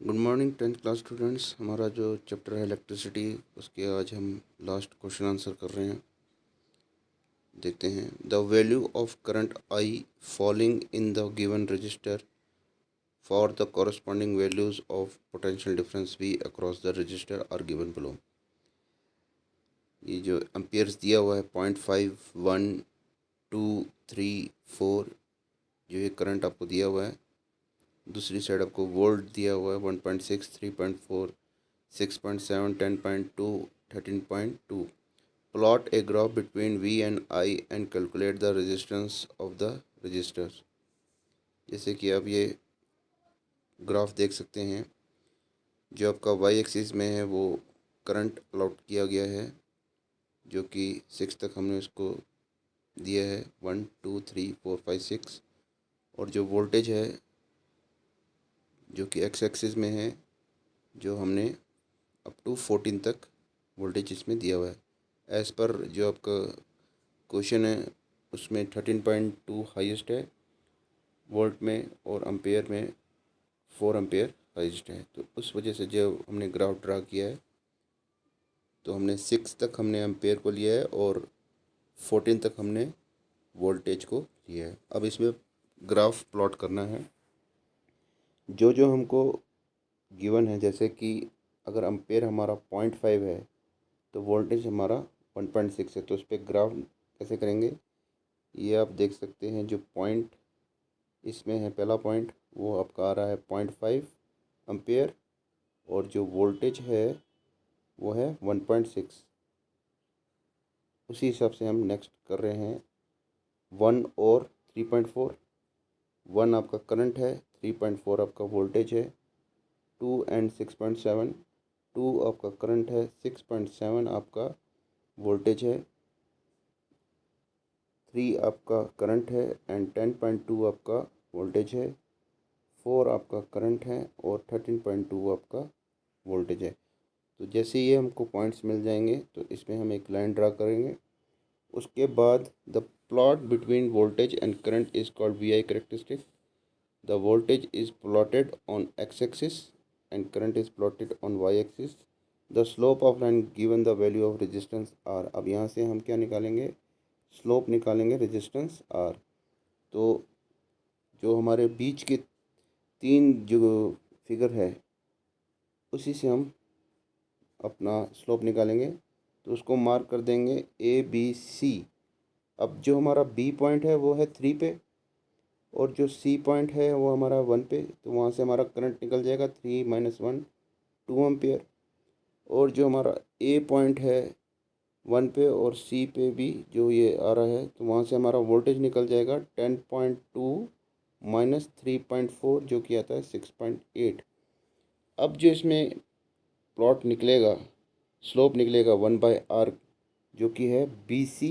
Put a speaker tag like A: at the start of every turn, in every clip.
A: Good morning 10th class students. हमारा जो chapter है इलेक्ट्रिसिटी, उसके आज हम लास्ट क्वेश्चन आंसर कर रहे हैं। देखते हैं। The value of current I falling in the given resistor for the corresponding values of potential difference V across the resistor are given below. ये जो एम्पियर्स दिया हुआ है 0.5, 1, 2, 3, 4, जो ये करंट आपको दिया हुआ है। दूसरी साइड आपको वोल्ट दिया हुआ है 1.6, 3.4, 6.7, 10.2, 13.2। Plot a graph between V and I and calculate the resistance of the register. जैसे कि आप ये ग्राफ देख सकते हैं, जो आपका Y एक्सिस में है वो करंट प्लॉट किया गया है, जो कि 6 तक हमने उसको दिया है, 1, 2, 3, 4, 5, 6। और जो वोल्टेज है जो कि X एक्सिस में है, जो हमने अप टू 14 तक वोल्टेज इसमें दिया हुआ है। एज़ पर जो आपका क्वेश्चन है उसमें 13.2 हाईएस्ट है वोल्ट में, और एम्पेयर में 4 एम्पेयर हाईएस्ट है। तो उस वजह से जब हमने ग्राफ ड्रा किया है तो हमने 6 तक हमने एम्पेयर को लिया है और 14 तक हमने वोल्टेज को लिया है। अब इसमें ग्राफ प्लॉट करना है जो जो हमको गिवन है। जैसे कि अगर एम्पेयर हमारा 0.5 है तो वोल्टेज हमारा 1.6 है, तो उस पर ग्राफ कैसे करेंगे ये आप देख सकते हैं। जो पॉइंट इसमें है, पहला पॉइंट वो आपका आ रहा है 0.5 एम्पेयर, और जो वोल्टेज है वो है 1.6। उसी हिसाब से हम नेक्स्ट कर रहे हैं 1 और 3.4। 1 आपका करंट है, 3.4 आपका वोल्टेज है, 2 एंड 6.7। 2 आपका करंट है, 6.7 आपका वोल्टेज है, 3 आपका करंट है एंड 10.2 आपका वोल्टेज है, 4 आपका करंट है और 13.2 आपका वोल्टेज है। तो जैसे ये हमको पॉइंट्स मिल जाएंगे तो इसमें हम एक लाइन ड्रा करेंगे। उसके बाद the plot between voltage and current is called V I characteristic. The voltage is plotted on X axis and current is plotted on Y axis. The slope of line given the value of resistance R. अब यहाँ से हम क्या निकालेंगे, slope निकालेंगे resistance R. तो जो हमारे बीच के 3 जो फिगर है उसी से हम अपना स्लोप निकालेंगे, तो उसको मार्क कर देंगे ABC। अब जो हमारा B पॉइंट है वो है 3 पे, और जो C पॉइंट है वो हमारा 1 पे, तो वहाँ से हमारा करंट निकल जाएगा 3 - 1 2 एम्पेयर। और जो हमारा A पॉइंट है 1 पे और C पे भी जो ये आ रहा है, तो वहाँ से हमारा वोल्टेज निकल जाएगा 10.2 - 3.4 जो कि आता है 6.8। अब जो इसमें प्लॉट निकलेगा, स्लोप निकलेगा 1/r, जो कि है BC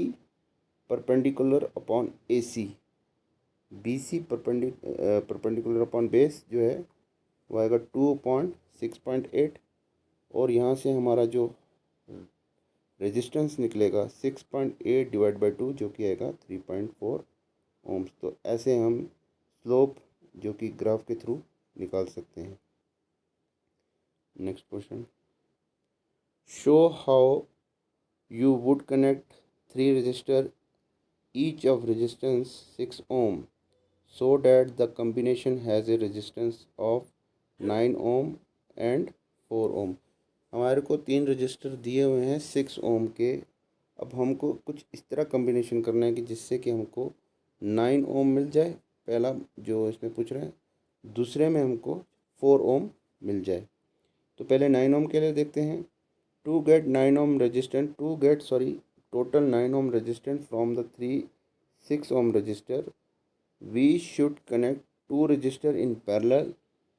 A: perpendicular upon AC। BC perpendicular upon base जो है वो आएगा 2/6.8, और यहाँ से हमारा जो रेजिस्टेंस निकलेगा 6.8 डिवाइड बाई 2 जो कि आएगा 3.4 ओम्स। तो ऐसे हम स्लोप जो कि ग्राफ के थ्रू निकाल सकते हैं। Next question, show how you would connect 3 resistor each of resistance 6 ohm so that the combination has a resistance of 9 ohm and 4 ohm। हमारे को 3 रजिस्टर दिए हुए हैं 6 ओम के। अब हमको कुछ इस तरह कम्बिनेशन करना है कि जिससे कि हमको 9 ओम मिल जाए, पहला जो इसमें पूछ रहे हैं। दूसरे में हमको 4 ओम मिल जाए। तो पहले 9 ओम के लिए देखते हैं। To get 9 ohm resistance, total 9 ohm resistance from the 3 6 ohm resistor, we should connect 2 resistor in parallel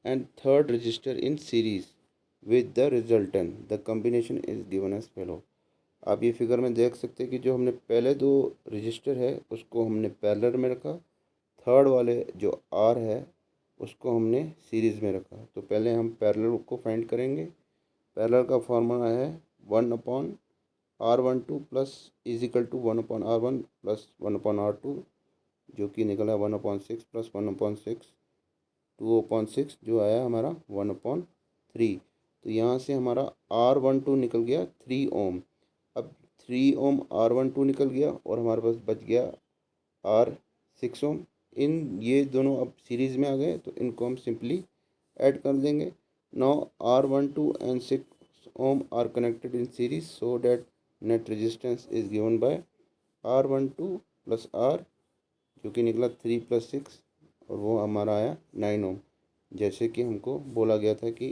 A: and third resistor in series with the resultant. The combination is given as follow। आप ये figure में देख सकते हैं कि जो हमने पहले 2 रजिस्टर है उसको हमने पैरेलल में रखा, थर्ड वाले जो आर है उसको हमने सीरीज़ में रखा। तो पहले हम पैरेलल को फाइंड करेंगे। पैरेलल का फॉर्मूला है 1/R12 plus is equal to 1/R1 plus 1/R2, जो कि निकला 1/6 प्लस 1/6 2/6 जो आया हमारा 1/4। 3। तो यहाँ से हमारा R12 निकल गया 3 ओम। अब 3 ओम R12 निकल गया और हमारे पास बच गया R6 ओम। इन ये दोनों अब सीरीज़ में आ गए तो इनको हम सिंपली ऐड कर देंगे। Now R12 and 6 ohm are connected in series so that net resistance is given by R12 plus R, जो कि निकला 3 + 6 और वो हमारा आया 9 ओम। जैसे कि हमको बोला गया था कि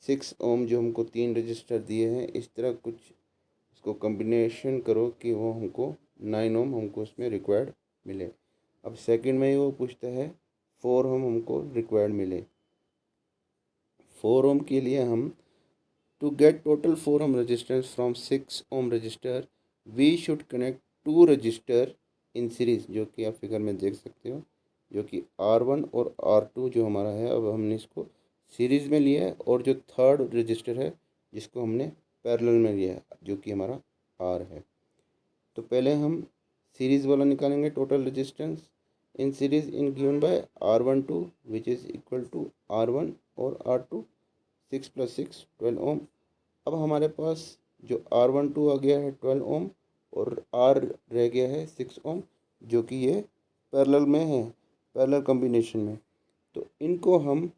A: 6 ओम जो हमको 3 रजिस्टर दिए हैं, इस तरह कुछ इसको कम्बिनेशन करो कि वो हमको 9 ओम हमको उसमें रिक्वायर्ड मिले। अब सेकंड में ही वो पूछता है 4 ओम हमको रिक्वायर्ड मिले। 4 ओम के लिए हम to get total 4 ohm resistance from 6 ohm resistor we should connect 2 resistor in series, जो कि आप फिगर में देख सकते हो, जो कि R1 और R2 जो हमारा है। अब हमने इसको सीरीज़ में लिया है और जो थर्ड रजिस्टर है जिसको हमने पैरेलल में लिया है, जो कि हमारा R है। तो पहले हम सीरीज़ वाला निकालेंगे total resistance in series in given by R12 which is equal to R1 और R2 6 + 6 12 ओम। अब हमारे पास जो R12 आ गया है 12 ओम और R रह गया है 6 ओम, जो कि ये पैरेलल में है, पैरेलल कॉम्बिनेशन में। तो इनको हम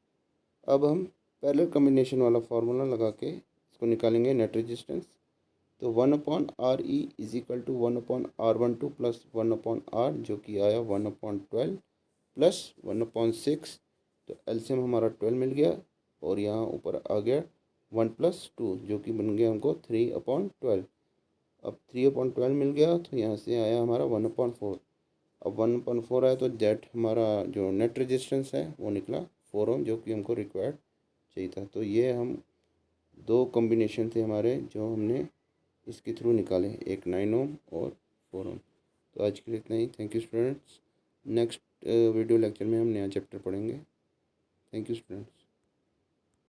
A: पैरेलल कॉम्बिनेशन वाला फार्मूला लगा के इसको निकालेंगे नेट रेजिस्टेंस। तो 1/RE is equal to 1/R12 plus 1/R, जो कि आया 1/12 प्लस 1/6। तो एलसीएम हमारा 12 मिल गया और यहाँ ऊपर आ गया 1 + 2, जो कि बन गया हमको 3/12। अब 3/12 मिल गया तो यहाँ से आया हमारा 1/4। अब 1/4 आया तो दैट हमारा जो नेट रेजिस्टेंस है वो निकला 4 ओम, जो कि हमको रिक्वायर्ड चाहिए था। तो ये हम 2 कॉम्बिनेशन थे हमारे जो हमने इसके थ्रू निकाले, एक 9 ओम और 4 ओम। तो आज के लिए इतना ही। Thank you students. Next video lecture में हम नया चैप्टर पढ़ेंगे। Thank you students.